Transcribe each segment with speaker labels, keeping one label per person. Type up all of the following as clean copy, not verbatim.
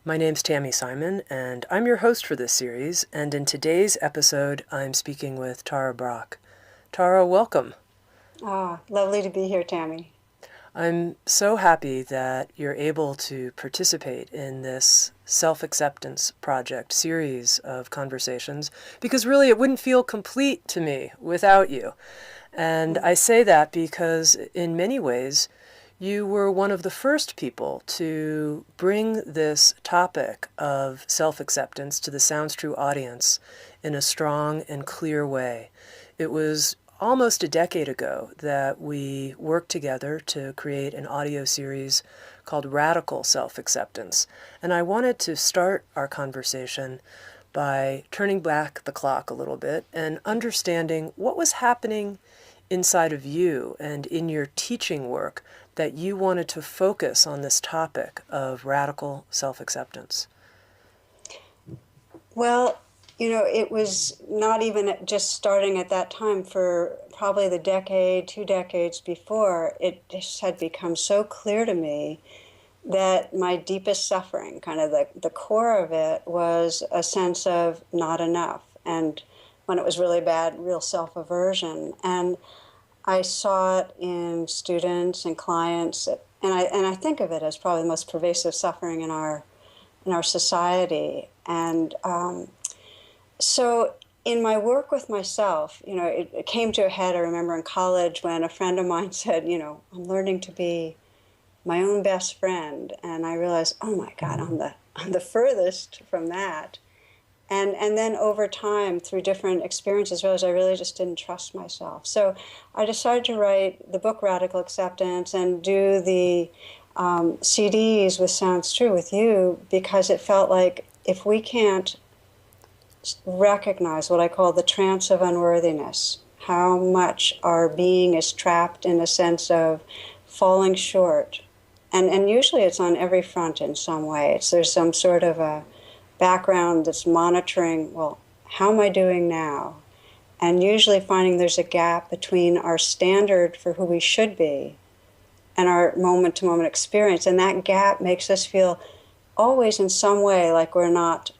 Speaker 1: My name's Tami Simon, and I'm your host for this series, and in today's episode, I'm speaking with Tara Brach. Tara, welcome.
Speaker 2: Ah, lovely to be here, Tammy.
Speaker 1: I'm so happy that you're able to participate in this self-acceptance project series of conversations, because really it wouldn't feel complete to me without you. And I say that because in many ways, you were one of the first people to bring this topic of self-acceptance to the Sounds True audience in a strong and clear way. It was almost a decade ago that we worked together to create an audio series called Radical Self-Acceptance. And I wanted to start our conversation by turning back the clock a little bit and understanding what was happening inside of you and in your teaching work that you wanted to focus on this topic of radical self-acceptance.
Speaker 2: Well, it was not even just starting at that time. For probably the decade, 2 decades before, it just had become so clear to me that my deepest suffering, kind of the core of it, was a sense of not enough. And when it was really bad, real self-aversion. And I saw it in students and clients, and I think of it as probably the most pervasive suffering in our society. And so in my work with myself, it came to a head. I remember in college when a friend of mine said, I'm learning to be my own best friend, and I realized, oh my God, I'm the furthest from that. And then over time, through different experiences, realized I really just didn't trust myself. So I decided to write the book Radical Acceptance and do the CDs with Sounds True with you, because it felt like if we can't recognize what I call the trance of unworthiness, how much our being is trapped in a sense of falling short, and usually it's on every front in some way. There's some sort of a background that's monitoring, well, how am I doing now? And usually finding there's a gap between our standard for who we should be and our moment-to-moment experience. And that gap makes us feel always in some way like we're not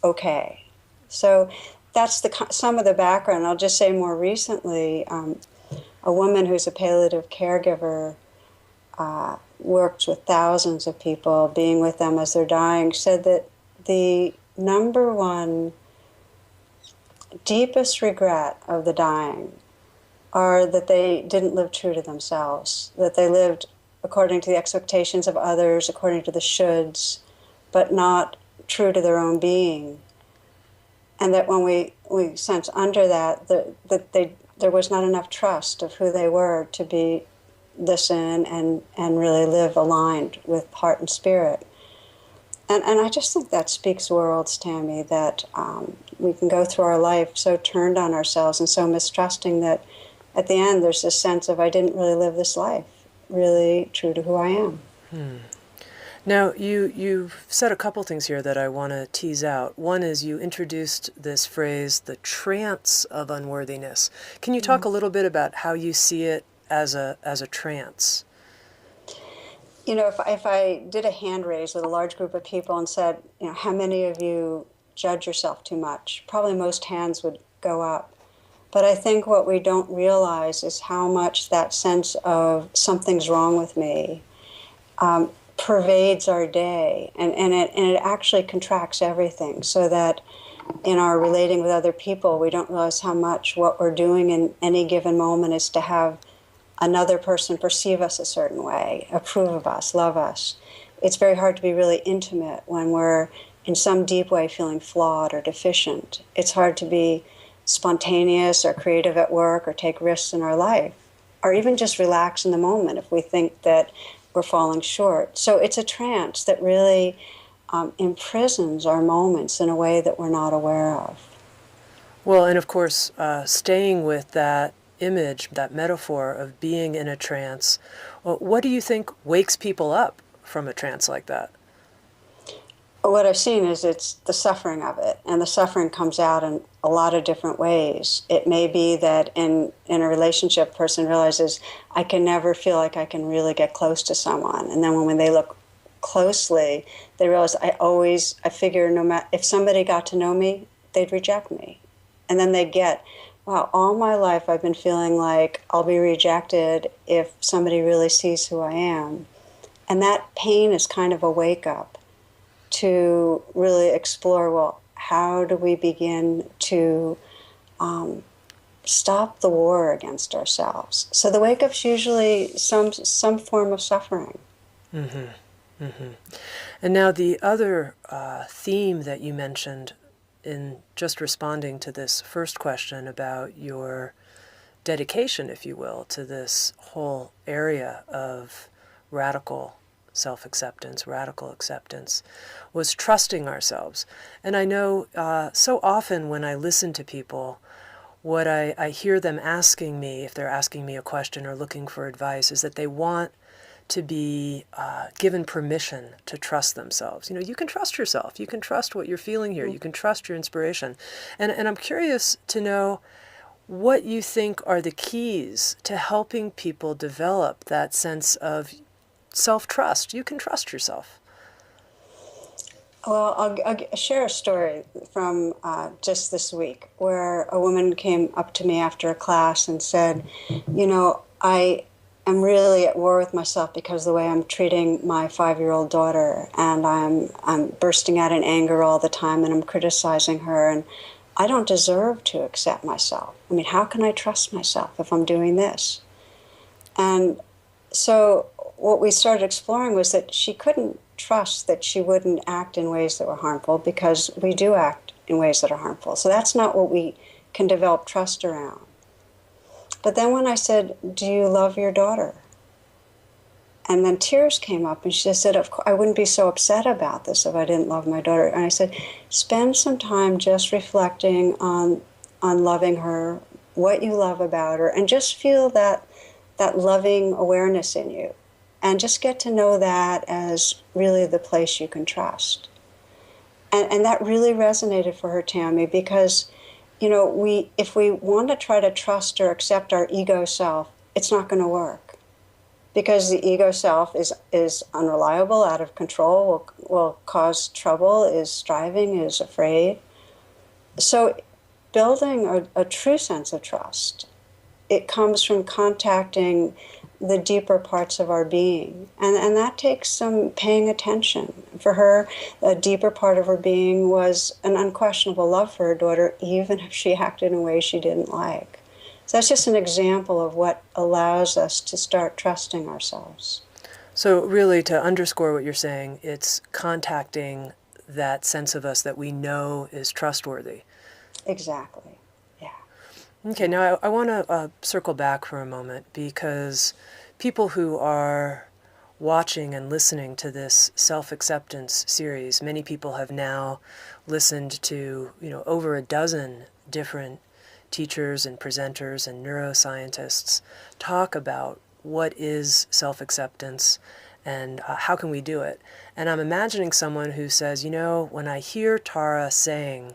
Speaker 2: okay. So that's some of the background. I'll just say more recently, a woman who's a palliative caregiver, worked with thousands of people, being with them as they're dying, said that the number one deepest regret of the dying are that they didn't live true to themselves, that they lived according to the expectations of others, according to the shoulds, but not true to their own being. And that when we sense under that, there was not enough trust of who they were to listen and really live aligned with heart and spirit. And I just think that speaks worlds, Tammy, that we can go through our life so turned on ourselves and so mistrusting that at the end there's this sense of I didn't really live this life really true to who I am.
Speaker 1: Now, you've said a couple things here that I want to tease out. One is you introduced this phrase, the trance of unworthiness. Can you talk a little bit about how you see it as a trance?
Speaker 2: If I did a hand raise with a large group of people and said, how many of you judge yourself too much? Probably most hands would go up. But I think what we don't realize is how much that sense of something's wrong with me pervades our day, and it actually contracts everything, so that in our relating with other people, we don't realize how much what we're doing in any given moment is to have another person perceive us a certain way, approve of us, love us. It's very hard to be really intimate when we're in some deep way feeling flawed or deficient. It's hard to be spontaneous or creative at work or take risks in our life, or even just relax in the moment if we think that we're falling short. So it's a trance that really imprisons our moments in a way that we're not aware of.
Speaker 1: Well, and of course, staying with that image, that metaphor of being in a trance, what do you think wakes people up from a trance like that?
Speaker 2: What I've seen is it's the suffering of it, and the suffering comes out in a lot of different ways. It may be that in a relationship, a person realizes, I can never feel like I can really get close to someone, and then when they look closely, they realized I figure no matter if somebody got to know me, they'd reject me. And then they get, wow, all my life I've been feeling like I'll be rejected if somebody really sees who I am. And that pain is kind of a wake up to really explore, well, how do we begin to stop the war against ourselves? So the wake up's usually some form of suffering.
Speaker 1: Mm-hmm. Mm-hmm. And now the other theme that you mentioned in just responding to this first question about your dedication, if you will, to this whole area of radical self-acceptance, radical acceptance, was trusting ourselves. And I know so often when I listen to people, what I hear them asking me, if they're asking me a question or looking for advice, is that they want to be given permission to trust themselves. You can trust yourself. You can trust what you're feeling here. You can trust your inspiration. And I'm curious to know what you think are the keys to helping people develop that sense of self-trust. You can trust yourself.
Speaker 2: Well, I'll share a story from just this week where a woman came up to me after a class and said, I am really at war with myself because of the way I'm treating my 5-year-old daughter, and I'm bursting out in anger all the time, and I'm criticizing her, and I don't deserve to accept myself. I mean, how can I trust myself if I'm doing this? And so what we started exploring was that she couldn't trust that she wouldn't act in ways that were harmful, because we do act in ways that are harmful. So that's not what we can develop trust around. But then when I said, do you love your daughter? And then tears came up, and she just said, of course, I wouldn't be so upset about this if I didn't love my daughter. And I said, spend some time just reflecting on loving her, what you love about her, and just feel that loving awareness in you. And just get to know that as really the place you can trust. And that really resonated for her, Tami, because, if we want to try to trust or accept our ego self, it's not going to work. Because the ego self is unreliable, out of control, will cause trouble, is striving, is afraid. So building a true sense of trust, it comes from contacting the deeper parts of our being. And that takes some paying attention. For her, a deeper part of her being was an unquestionable love for her daughter, even if she acted in a way she didn't like. So that's just an example of what allows us to start trusting ourselves.
Speaker 1: So really, to underscore what you're saying, it's contacting that sense of us that we know is trustworthy.
Speaker 2: Exactly. Yeah.
Speaker 1: Okay, now I want to circle back for a moment, because people who are watching and listening to this self-acceptance series, many people have now listened to, over a dozen different teachers and presenters and neuroscientists talk about what is self-acceptance and how can we do it. And I'm imagining someone who says, when I hear Tara saying,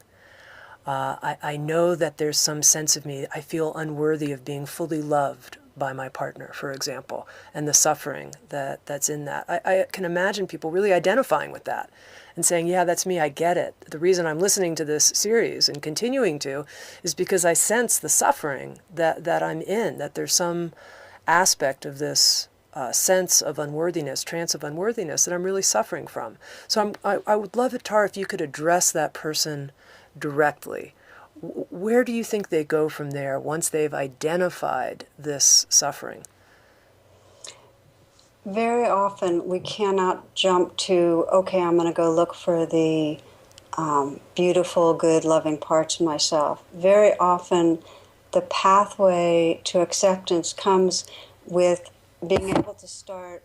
Speaker 1: I know that there's some sense of me, I feel unworthy of being fully loved by my partner, for example, and the suffering that's in that. I can imagine people really identifying with that and saying, yeah, that's me, I get it. The reason I'm listening to this series and continuing to is because I sense the suffering that I'm in, that there's some aspect of this sense of unworthiness, trance of unworthiness, that I'm really suffering from. So I would love it, Tara, if you could address that person directly. Where do you think they go from there once they've identified this suffering?
Speaker 2: Very often we cannot jump to, okay, I'm going to go look for the beautiful, good, loving parts of myself. Very often the pathway to acceptance comes with being able to start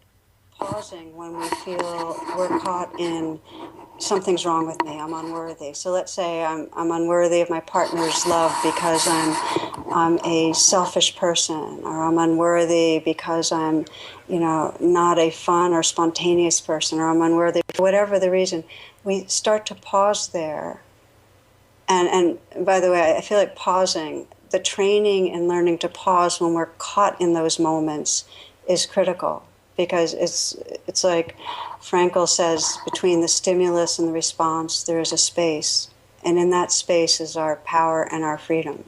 Speaker 2: pausing when we feel we're caught in something's wrong with me, I'm unworthy. So let's say I'm unworthy of my partner's love because I'm a selfish person, or I'm unworthy because I'm, not a fun or spontaneous person, or I'm unworthy, whatever the reason. We start to pause there. And by the way, I feel like pausing, the training and learning to pause when we're caught in those moments is critical, because it's like Frankl says, between the stimulus and the response, there is a space. And in that space is our power and our freedom.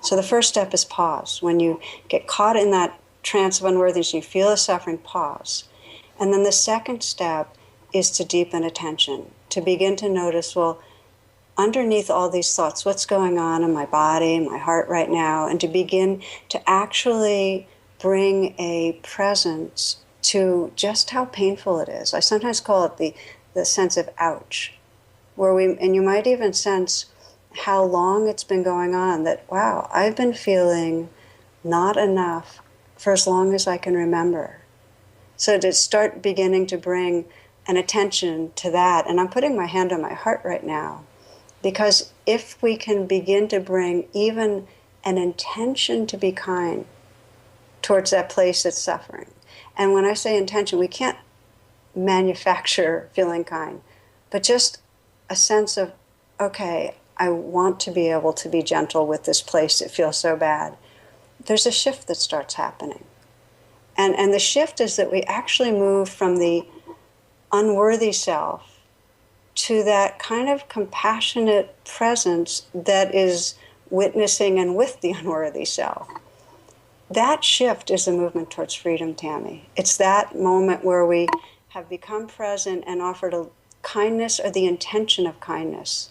Speaker 2: So the first step is pause. When you get caught in that trance of unworthiness, you feel the suffering, pause. And then the second step is to deepen attention, to begin to notice, well, underneath all these thoughts, what's going on in my body, my heart right now, and to begin to actually bring a presence to just how painful it is. I sometimes call it the sense of ouch, and you might even sense how long it's been going on, that, wow, I've been feeling not enough for as long as I can remember. So to start beginning to bring an attention to that, and I'm putting my hand on my heart right now, because if we can begin to bring even an intention to be kind towards that place that's suffering. And when I say intention, we can't manufacture feeling kind, but just a sense of, okay, I want to be able to be gentle with this place that feels so bad. There's a shift that starts happening. And the shift is that we actually move from the unworthy self to that kind of compassionate presence that is witnessing and with the unworthy self. That shift is a movement towards freedom, Tami. It's that moment where we have become present and offered a kindness or the intention of kindness,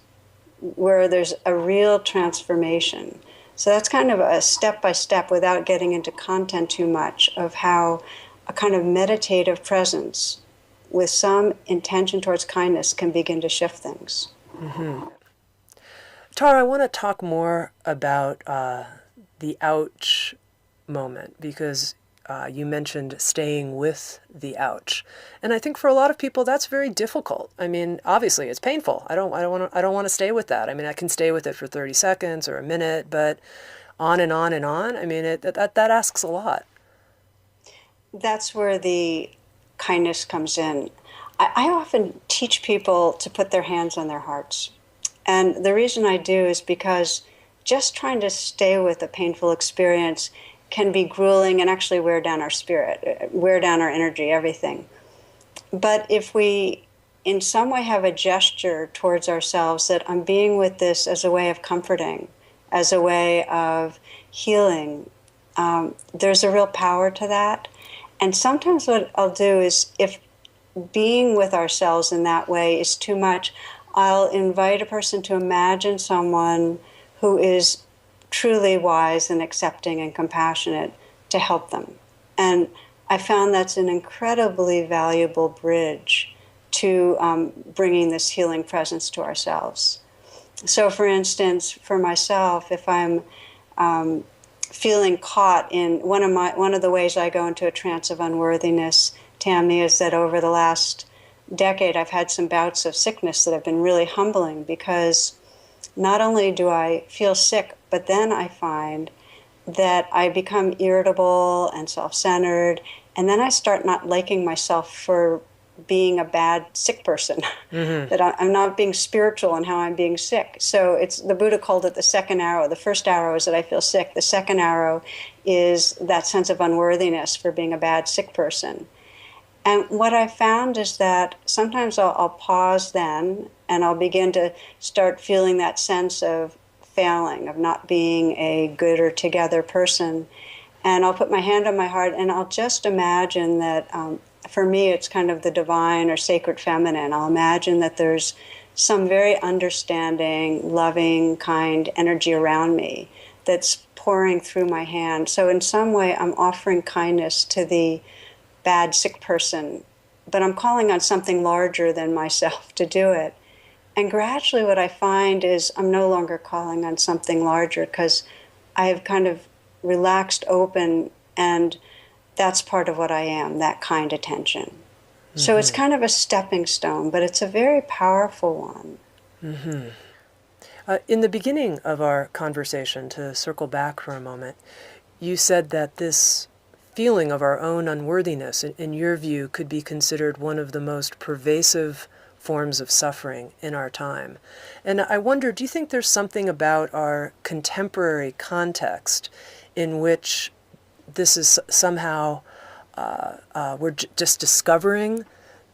Speaker 2: where there's a real transformation. So that's kind of a step-by-step, without getting into content too much, of how a kind of meditative presence with some intention towards kindness can begin to shift things.
Speaker 1: Mm-hmm. Tara, I want to talk more about the ouch moment, because you mentioned staying with the ouch, and I think for a lot of people that's very difficult. I mean, obviously it's painful. I don't want to stay with that. I mean, I can stay with it for 30 seconds or a minute, but on and on and on. I mean, that asks a lot.
Speaker 2: That's where the kindness comes in. I often teach people to put their hands on their hearts, and the reason I do is because just trying to stay with a painful experience can be grueling and actually wear down our spirit, wear down our energy, everything. But if we in some way have a gesture towards ourselves that I'm being with this as a way of comforting, as a way of healing, there's a real power to that. And sometimes what I'll do is, if being with ourselves in that way is too much, I'll invite a person to imagine someone who is truly wise and accepting and compassionate to help them. And I found that's an incredibly valuable bridge to bringing this healing presence to ourselves. So for instance, for myself, if I'm feeling caught in one of the ways I go into a trance of unworthiness, Tami, is that over the last decade I've had some bouts of sickness that have been really humbling, because not only do I feel sick, but then I find that I become irritable and self-centered, and then I start not liking myself for being a bad sick person. Mm-hmm. That I'm not being spiritual in how I'm being sick. So it's, the Buddha called it the second arrow. The first arrow is that I feel sick. The second arrow is that sense of unworthiness for being a bad sick person. And what I found is that sometimes I'll pause then, and I'll begin to start feeling that sense of failing, of not being a good or together person. And I'll put my hand on my heart, and I'll just imagine that, for me, it's kind of the divine or sacred feminine. I'll imagine that there's some very understanding, loving, kind energy around me that's pouring through my hand. So in some way, I'm offering kindness to the bad sick person, but I'm calling on something larger than myself to do it. And gradually what I find is I'm no longer calling on something larger, because I have kind of relaxed open, and that's part of what I am, that kind attention. Mm-hmm. So it's kind of a stepping stone, but it's a very powerful one.
Speaker 1: Mm-hmm. In the beginning of our conversation, to circle back for a moment, you said that this feeling of our own unworthiness, in your view, could be considered one of the most pervasive forms of suffering in our time. And I wonder, do you think there's something about our contemporary context in which this is somehow we're just discovering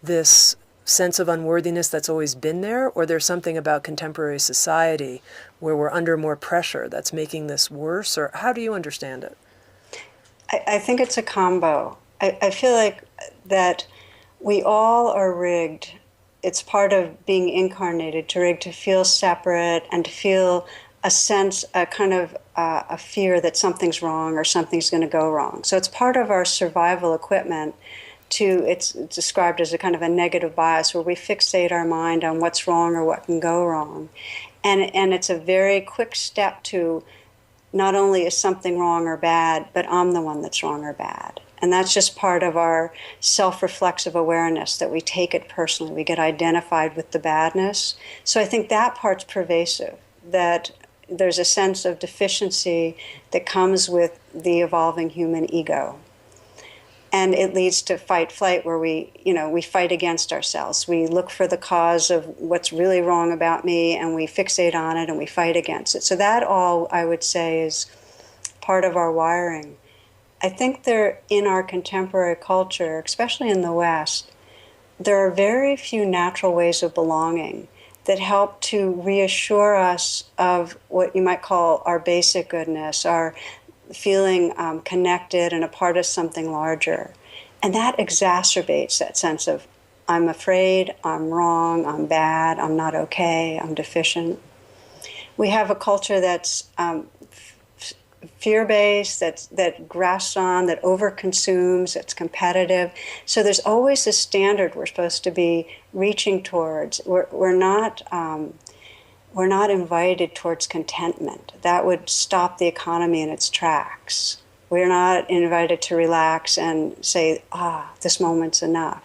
Speaker 1: this sense of unworthiness that's always been there, or there's something about contemporary society where we're under more pressure that's making this worse, or how do you understand it?
Speaker 2: I think it's a combo. I feel like that we all are rigged. It's part of being incarnated, to rig, to feel separate and to feel a sense, a kind of a fear that something's wrong or something's going to go wrong. So it's part of our survival equipment it's described as a kind of a negative bias where we fixate our mind on what's wrong or what can go wrong. And it's a very quick step to not only is something wrong or bad, but I'm the one that's wrong or bad. And that's just part of our self-reflexive awareness, that we take it personally. We get identified with the badness. So I think that part's pervasive, that there's a sense of deficiency that comes with the evolving human ego. And it leads to fight flight, where we fight against ourselves. We look for the cause of what's really wrong about me, and we fixate on it and we fight against it. So that all, I would say, is part of our wiring. I think there, in our contemporary culture, especially in the West, there are very few natural ways of belonging that help to reassure us of what you might call our basic goodness, our feeling connected and a part of something larger. And that exacerbates that sense of, I'm afraid, I'm wrong, I'm bad, I'm not okay, I'm deficient. We have a culture that's fear-based, that grasps on, that overconsumes, that's competitive. So there's always a standard we're supposed to be reaching towards. We're not invited towards contentment. That would stop the economy in its tracks. We're not invited to relax and say, this moment's enough.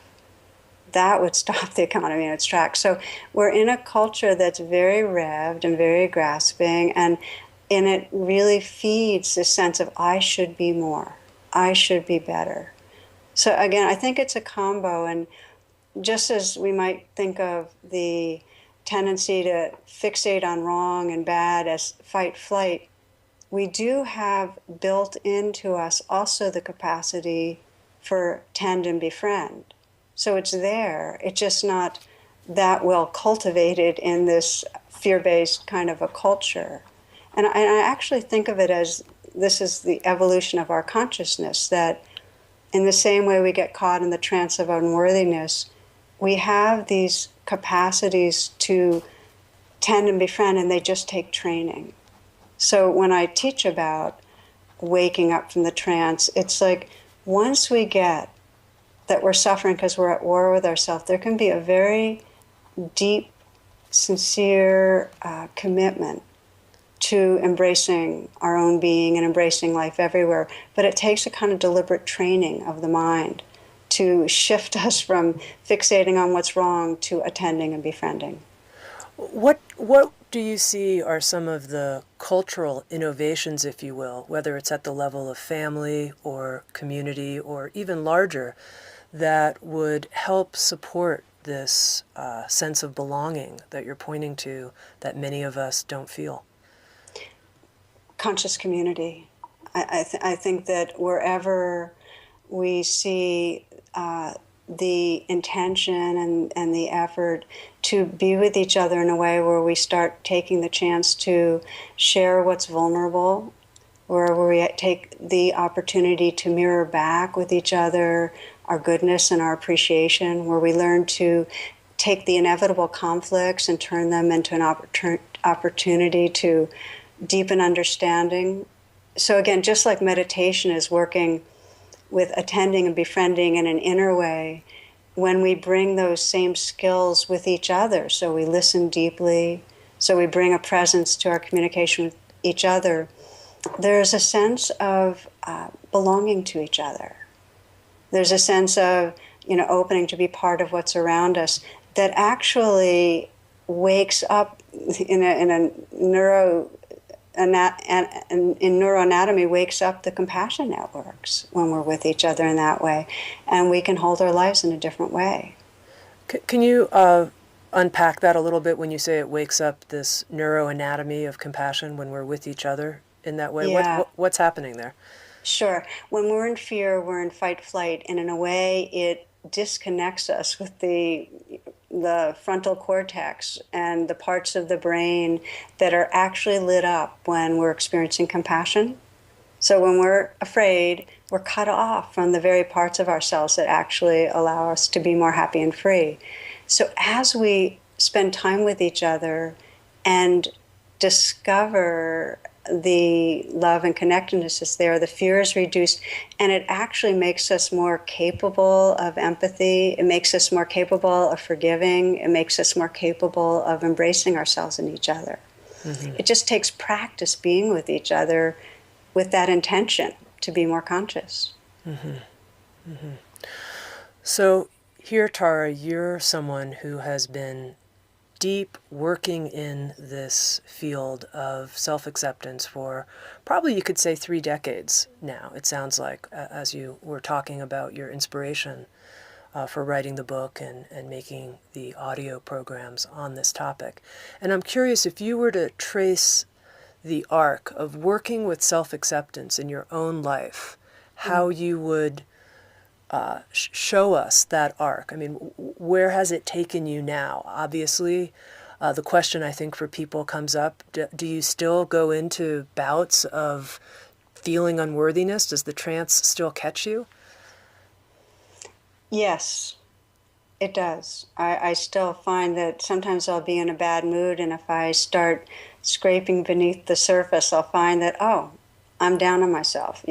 Speaker 2: That would stop the economy in its tracks. So we're in a culture that's very revved and very grasping, and it really feeds this sense of, I should be more, I should be better. So again, I think it's a combo, and just as we might think of the tendency to fixate on wrong and bad as fight flight, we do have built into us also the capacity for tend and befriend. So it's there, it's just not that well cultivated in this fear-based kind of a culture. And I actually think of it as, this is the evolution of our consciousness, that in the same way we get caught in the trance of unworthiness, we have these capacities to tend and befriend, and they just take training. So when I teach about waking up from the trance, it's like, once we get that we're suffering because we're at war with ourselves, there can be a very deep, sincere commitment to embracing our own being and embracing life everywhere. But it takes a kind of deliberate training of the mind to shift us from fixating on what's wrong to attending and befriending.
Speaker 1: What do you see are some of the cultural innovations, if you will, whether it's at the level of family or community or even larger, that would help support this sense of belonging that you're pointing to that many of us don't feel?
Speaker 2: Conscious community. I think that wherever we see the intention and the effort to be with each other in a way where we start taking the chance to share what's vulnerable, where we take the opportunity to mirror back with each other our goodness and our appreciation, where we learn to take the inevitable conflicts and turn them into an opportunity to deepen understanding. So again, just like meditation is working with attending and befriending in an inner way, when we bring those same skills with each other, so we listen deeply, so we bring a presence to our communication with each other, there's a sense of belonging to each other. There's a sense of, opening to be part of what's around us that actually wakes up in neuroanatomy, wakes up the compassion networks when we're with each other in that way, and we can hold our lives in a different way.
Speaker 1: Can you unpack that a little bit when you say it wakes up this neuroanatomy of compassion when we're with each other in that way?
Speaker 2: Yeah.
Speaker 1: What's happening there?
Speaker 2: Sure. When we're in fear, we're in fight flight, and in a way, it disconnects us with the frontal cortex and the parts of the brain that are actually lit up when we're experiencing compassion. So when we're afraid, we're cut off from the very parts of ourselves that actually allow us to be more happy and free. So as we spend time with each other and discover the love and connectedness is there, the fear is reduced, and it actually makes us more capable of empathy. It makes us more capable of forgiving. It makes us more capable of embracing ourselves and each other.
Speaker 1: Mm-hmm.
Speaker 2: It just takes practice being with each other with that intention to be more conscious.
Speaker 1: Mm-hmm. Mm-hmm. So here, Tara, you're someone who has been deep working in this field of self-acceptance for probably, you could say, 3 decades now. It sounds like, as you were talking about your inspiration for writing the book and making the audio programs on this topic. And I'm curious, if you were to trace the arc of working with self-acceptance in your own life, how you would show us that arc. I mean, where has it taken you now? Obviously, the question I think for people comes up, do you still go into bouts of feeling unworthiness? Does the trance still catch you?
Speaker 2: Yes, it does. I still find that sometimes I'll be in a bad mood, and if I start scraping beneath the surface, I'll find that, oh, I'm down on myself.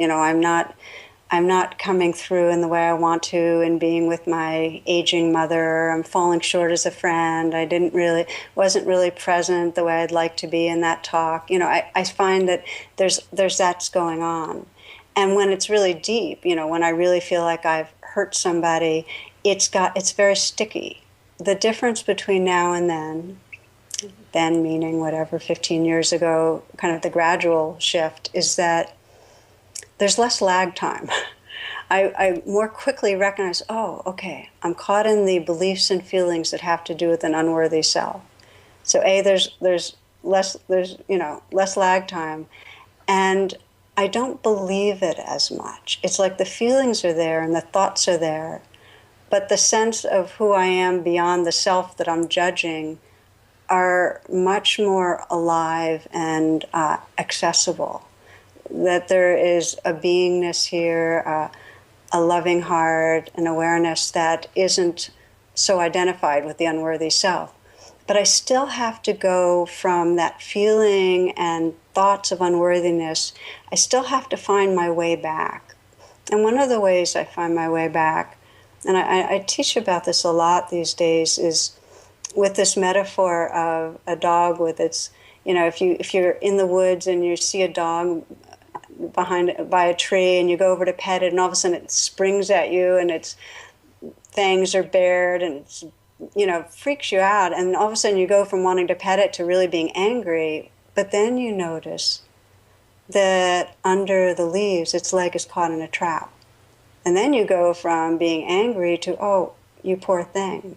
Speaker 2: I'm not coming through in the way I want to in being with my aging mother. I'm falling short as a friend. Wasn't really present the way I'd like to be in that talk. I find that there's that's going on. And when it's really deep, when I really feel like I've hurt somebody, it's very sticky. The difference between now and then meaning whatever, 15 years ago, kind of the gradual shift, is that there's less lag time. I more quickly recognize, oh, okay, I'm caught in the beliefs and feelings that have to do with an unworthy self. So there's less lag time, and I don't believe it as much. It's like the feelings are there and the thoughts are there, but the sense of who I am beyond the self that I'm judging are much more alive and accessible. That there is a beingness here, a loving heart, an awareness that isn't so identified with the unworthy self. But I still have to go from that feeling and thoughts of unworthiness, I still have to find my way back. And one of the ways I find my way back, and I teach about this a lot these days, is with this metaphor of a dog with its, if you're in the woods and you see a dog by a tree and you go over to pet it and all of a sudden it springs at you and its fangs are bared and it's, freaks you out, and all of a sudden you go from wanting to pet it to really being angry, but then you notice that under the leaves its leg is caught in a trap, and then you go from being angry to, oh, you poor thing.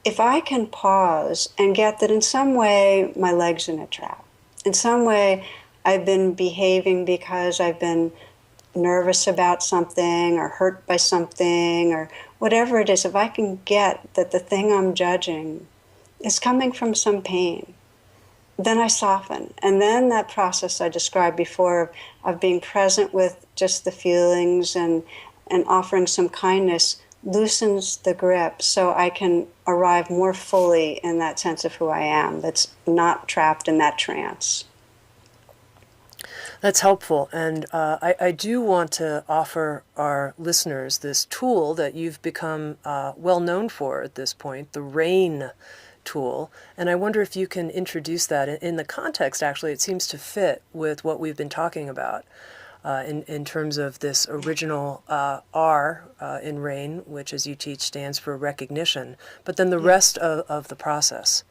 Speaker 2: If I can pause and get that in some way my leg's in a trap, in some way I've been behaving because I've been nervous about something or hurt by something or whatever it is, if I can get that the thing I'm judging is coming from some pain, then I soften. And then that process I described before of being present with just the feelings and offering some kindness loosens the grip so I can arrive more fully in that sense of who I am that's not trapped in that trance.
Speaker 1: That's helpful, and I do want to offer our listeners this tool that you've become well known for at this point, the RAIN tool, and I wonder if you can introduce that in the context. Actually, it seems to fit with what we've been talking about in terms of this original R in RAIN, which, as you teach, stands for recognition, but then the rest of the process.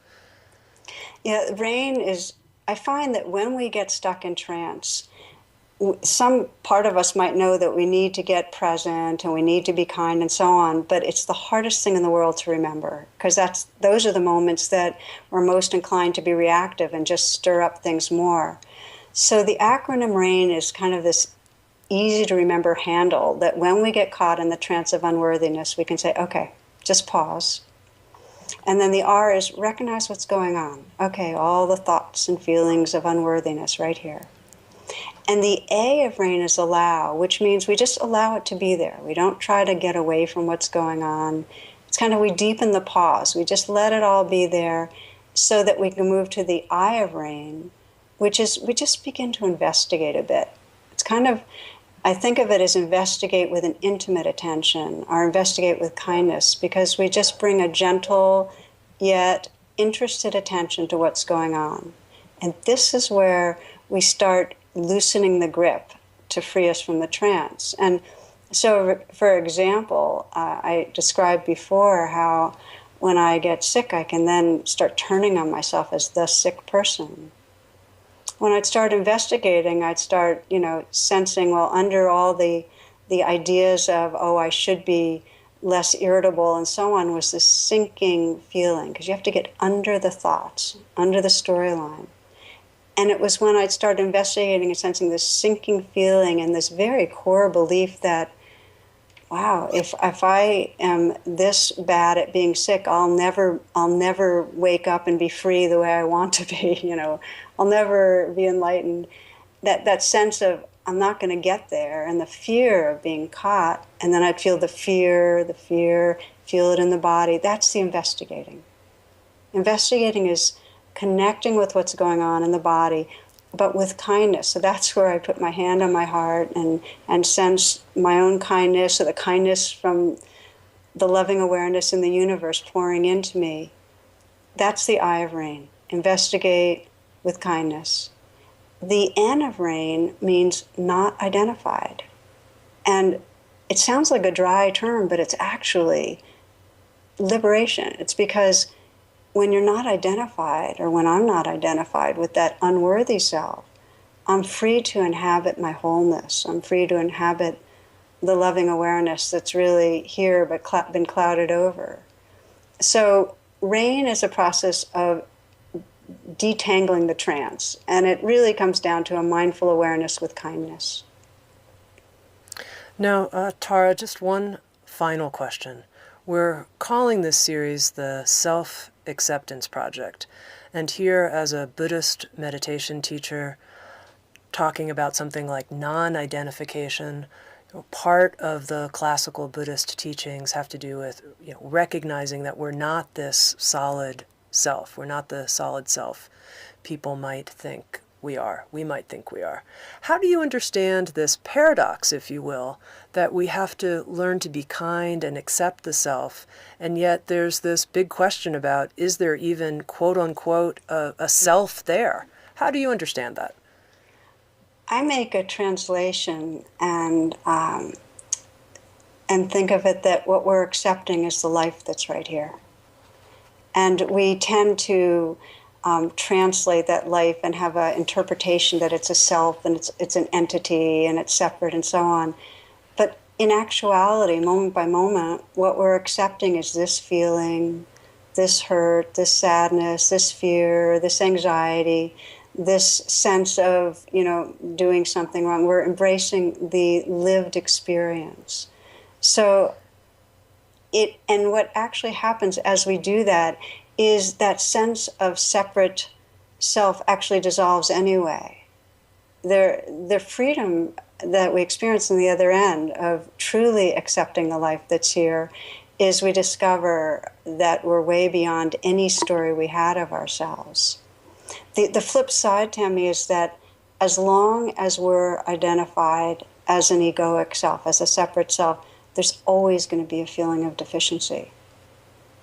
Speaker 2: Yeah, RAIN is, I find that when we get stuck in trance, some part of us might know that we need to get present and we need to be kind and so on, but it's the hardest thing in the world to remember, because those are the moments that we're most inclined to be reactive and just stir up things more. So the acronym RAIN is kind of this easy to remember handle that when we get caught in the trance of unworthiness, we can say, okay, just pause. And then the R is recognize what's going on. Okay, all the thoughts and feelings of unworthiness right here. And the A of rain is allow, which means we just allow it to be there. We don't try to get away from what's going on. It's kind of, we deepen the pause. We just let it all be there so that we can move to the I of rain, which is we just begin to investigate a bit. It's kind of, I think of it as investigate with an intimate attention or investigate with kindness, because we just bring a gentle yet interested attention to what's going on. And this is where we start loosening the grip to free us from the trance. And so, for example, I described before how when I get sick, I can then start turning on myself as the sick person. When I'd start investigating, I'd start, sensing, well, under all the ideas of, oh, I should be less irritable and so on, was this sinking feeling, because you have to get under the thoughts, under the storyline. And it was when I'd start investigating and sensing this sinking feeling and this very core belief that, wow, if I am this bad at being sick, I'll never wake up and be free the way I want to be. I'll never be enlightened. That sense of I'm not going to get there, and the fear of being caught, and then I'd feel the fear, feel it in the body. That's the investigating. Investigating is connecting with what's going on in the body, but with kindness. So that's where I put my hand on my heart and sense my own kindness, or the kindness from the loving awareness in the universe pouring into me. That's the I of rain. Investigate with kindness. The N of rain means not identified. And it sounds like a dry term, but it's actually liberation. It's because when you're not identified, or when I'm not identified with that unworthy self, I'm free to inhabit my wholeness. I'm free to inhabit the loving awareness that's really here but been clouded over. So rain is a process of detangling the trance, and it really comes down to a mindful awareness with kindness.
Speaker 1: Now, Tara, just one final question. We're calling this series the Self-Acceptance Project, and here, as a Buddhist meditation teacher, talking about something like non-identification, part of the classical Buddhist teachings have to do with recognizing that we're not this solid self. We're not the solid self people might think we are. We might think we are. How do you understand this paradox, if you will, that we have to learn to be kind and accept the self, and yet there's this big question about, is there even, quote unquote, a self there? How do you understand that?
Speaker 2: I make a translation and think of it that what we're accepting is the life that's right here. And we tend to translate that life and have an interpretation that it's a self and it's an entity and it's separate and so on. But in actuality, moment by moment, what we're accepting is this feeling, this hurt, this sadness, this fear, this anxiety, this sense of, doing something wrong. We're embracing the lived experience. So and what actually happens as we do that is that sense of separate self actually dissolves anyway. The freedom that we experience on the other end of truly accepting the life that's here is we discover that we're way beyond any story we had of ourselves. The flip side, Tami, is that as long as we're identified as an egoic self, as a separate self, there's always going to be a feeling of deficiency.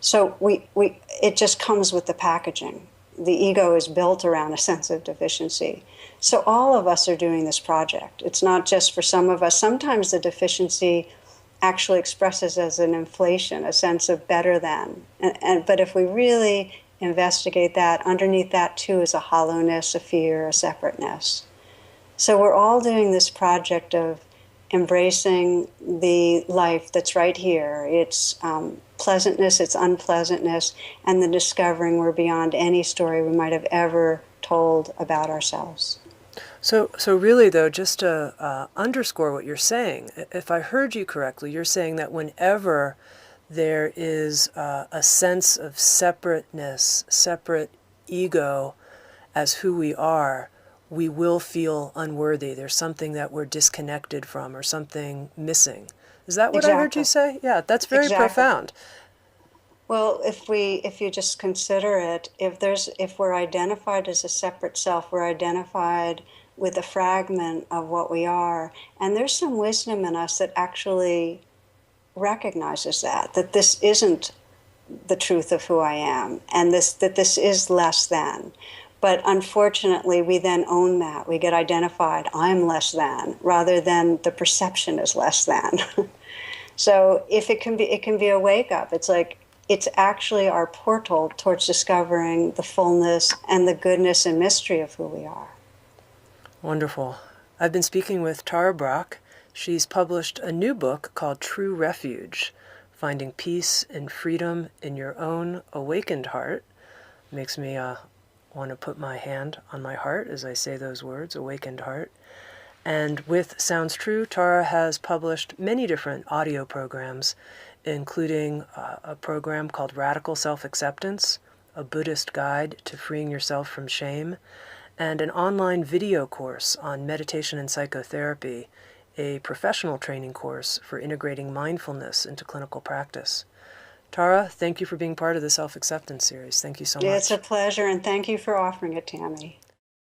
Speaker 2: So it just comes with the packaging. The ego is built around a sense of deficiency. So all of us are doing this project. It's not just for some of us. Sometimes the deficiency actually expresses as an inflation, a sense of better than. But if we really investigate that, underneath that too is a hollowness, a fear, a separateness. So we're all doing this project of embracing the life that's right here. It's pleasantness, it's unpleasantness, and the discovering we're beyond any story we might have ever told about ourselves.
Speaker 1: So really, though, just to underscore what you're saying, if I heard you correctly, you're saying that whenever there is a sense of separateness, separate ego as who we will feel unworthy. There's something that we're disconnected from or something missing. Is that what I heard you
Speaker 2: Exactly.
Speaker 1: say? Yeah, that's very
Speaker 2: Exactly.
Speaker 1: profound.
Speaker 2: Well, if you just consider it, if we're identified as a separate self, we're identified with a fragment of what we are, and there's some wisdom in us that actually recognizes that this isn't the truth of who I am, and that this is less than. But unfortunately, we then own that. We get identified, I'm less than, rather than the perception is less than. So if it can be a wake up. It's like it's actually our portal towards discovering the fullness and the goodness and mystery of who we are.
Speaker 1: Wonderful. I've been speaking with Tara Brach. She's published a new book called True Refuge, Finding Peace and Freedom in Your Own Awakened Heart. Makes me want to put my hand on my heart as I say those words, awakened heart. And with Sounds True, Tara has published many different audio programs, including a program called Radical Self-Acceptance, a Buddhist guide to freeing yourself from shame, and an online video course on meditation and psychotherapy, a professional training course for integrating mindfulness into clinical practice. Tara, thank you for being part of the Self-Acceptance series. Thank you so
Speaker 2: It's a
Speaker 1: much.
Speaker 2: pleasure, and thank you for offering it, Tami.